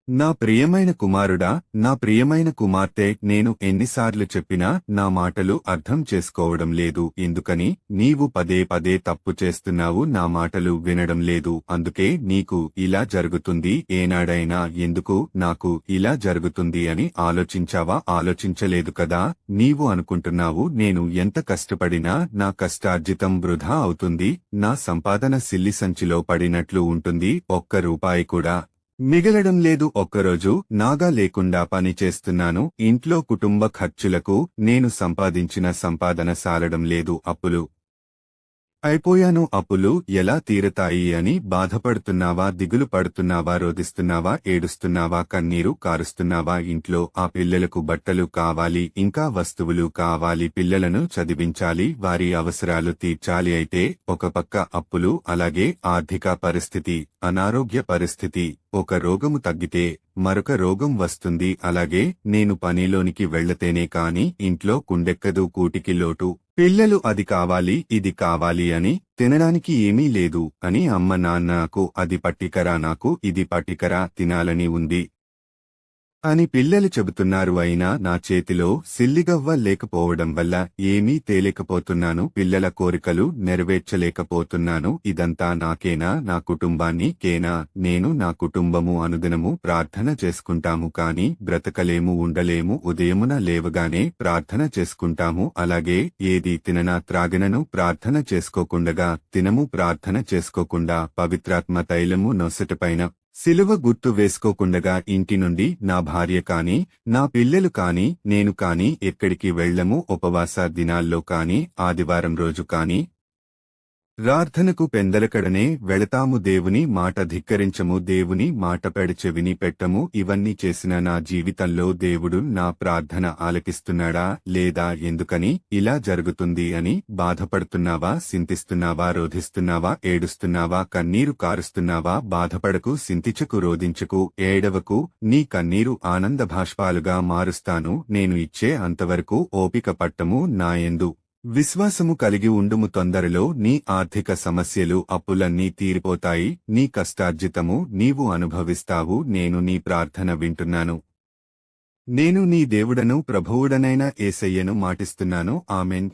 నా ప్రియమైన కుమారుడా, నా ప్రియమైన కుమార్తె, నేను ఎన్నిసార్లు చెప్పినా నా మాటలు అర్థం చేసుకోవడం లేదు. ఎందుకని నీవు పదే పదే తప్పు చేస్తున్నావు? నా మాటలు వినడం లేదు. అందుకే నీకు ఇలా జరుగుతుంది. ఏనాడైనా ఎందుకు నాకు ఇలా జరుగుతుంది అని ఆలోచించావా? ఆలోచించలేదు కదా. నీవు అనుకుంటున్నావు నేను ఎంత కష్టపడినా నా కష్టార్జితం వృధా అవుతుంది, నా సంపాదన సిల్లి సంచిలో పడినట్లు ఉంటుంది, ఒక్క రూపాయి కూడా మిగలడం లేదు. ఒక్కరోజు నాగా లేకుండా పని చేస్తున్నాను. ఇంట్లో కుటుంబ ఖర్చులకు నేను సంపాదించిన సంపాదన సాలడం లేదు. అప్పులు అయిపోయాను. అప్పులు ఎలా తీరతాయి అని బాధపడుతున్నావా? దిగులు పడుతున్నావా? రోదిస్తున్నావా? ఏడుస్తున్నావా? కన్నీరు కారుస్తున్నావా? ఇంట్లో ఆ పిల్లలకు బట్టలు కావాలి, ఇంకా వస్తువులు కావాలి, పిల్లలను చదివించాలి, వారి అవసరాలు తీర్చాలి. అయితే ఒక పక్క అప్పులు, అలాగే ఆర్థిక పరిస్థితి, అనారోగ్య పరిస్థితి. ఒక రోగము తగ్గితే మరొక రోగం వస్తుంది. అలాగే నేను పనిలోనికి వెళ్లతేనే కాని ఇంట్లో కుండెక్కదు, కూటికి లోటు. పిల్లలు అది కావాలి, ఇది కావాలి అని, తినడానికి ఏమీ లేదు అని అమ్మ నాన్న, నాకు అది పట్టికరా, నాకు ఇది పట్టికరా, తినాలని ఉంది అని పిల్లలు చెబుతున్నారు. అయినా నా చేతిలో సిల్లిగవ్వ లేకపోవడం వల్ల ఏమీ తేలేకపోతున్నాను. పిల్లల కోరికలు నెరవేర్చలేకపోతున్నాను. ఇదంతా నాకేనా? నా కుటుంబాన్ని కేనా? నేను, నా కుటుంబము అనుదినము ప్రార్థన చేసుకుంటాము, కాని బ్రతకలేము, ఉండలేము. ఉదయమున లేవగానే ప్రార్థన చేసుకుంటాము, అలాగే ఏది తిననా త్రాగినను ప్రార్థన చేసుకోకుండగా తినము. ప్రార్థన చేసుకోకుండా పవిత్రాత్మ తైలము నొసటిపైన సిలువ గుర్తు వేసుకోకుండగా ఇంటి నుండి నా భార్య కాని, నా పిల్లలు కాని, నేను కాని ఎక్కడికి వెళ్లము. ఉపవాస దినాల్లో కాని, ఆదివారం రోజు కాని ప్రార్థనకు పెందలకడనే వెళతాము. దేవుని మాట ధిక్కరించము, దేవుని మాట పెడచెవిని పెట్టము. ఇవన్నీ చేసిన నా జీవితంలో దేవుడు నా ప్రార్థన ఆలకిస్తున్నాడా లేదా? ఎందుకని ఇలా జరుగుతుంది అని బాధపడుతున్నావా? సింతిస్తున్నావా? రోధిస్తున్నావా? ఏడుస్తున్నావా? కన్నీరు కారుస్తున్నావా? బాధపడకు, సింతించకు, రోదించకు, ఏడవకు. నీ కన్నీరు ఆనంద భాష్పాలుగా మారుస్తాను. నేను ఇచ్చే అంతవరకు ఓపిక పట్టము. నాయందు విశ్వాసము కలిగి ఉండుము. తొందరలో నీ ఆర్థిక సమస్యలు, అప్పులన్నీ తీరిపోతాయి. నీ కష్టార్జితము నీవు అనుభవిస్తావు. నేను నీ ప్రార్థన వింటున్నాను. నేను నీ దేవుడను, ప్రభువుడనైన యేసయ్యను మాటిస్తున్నాను. ఆమెన్.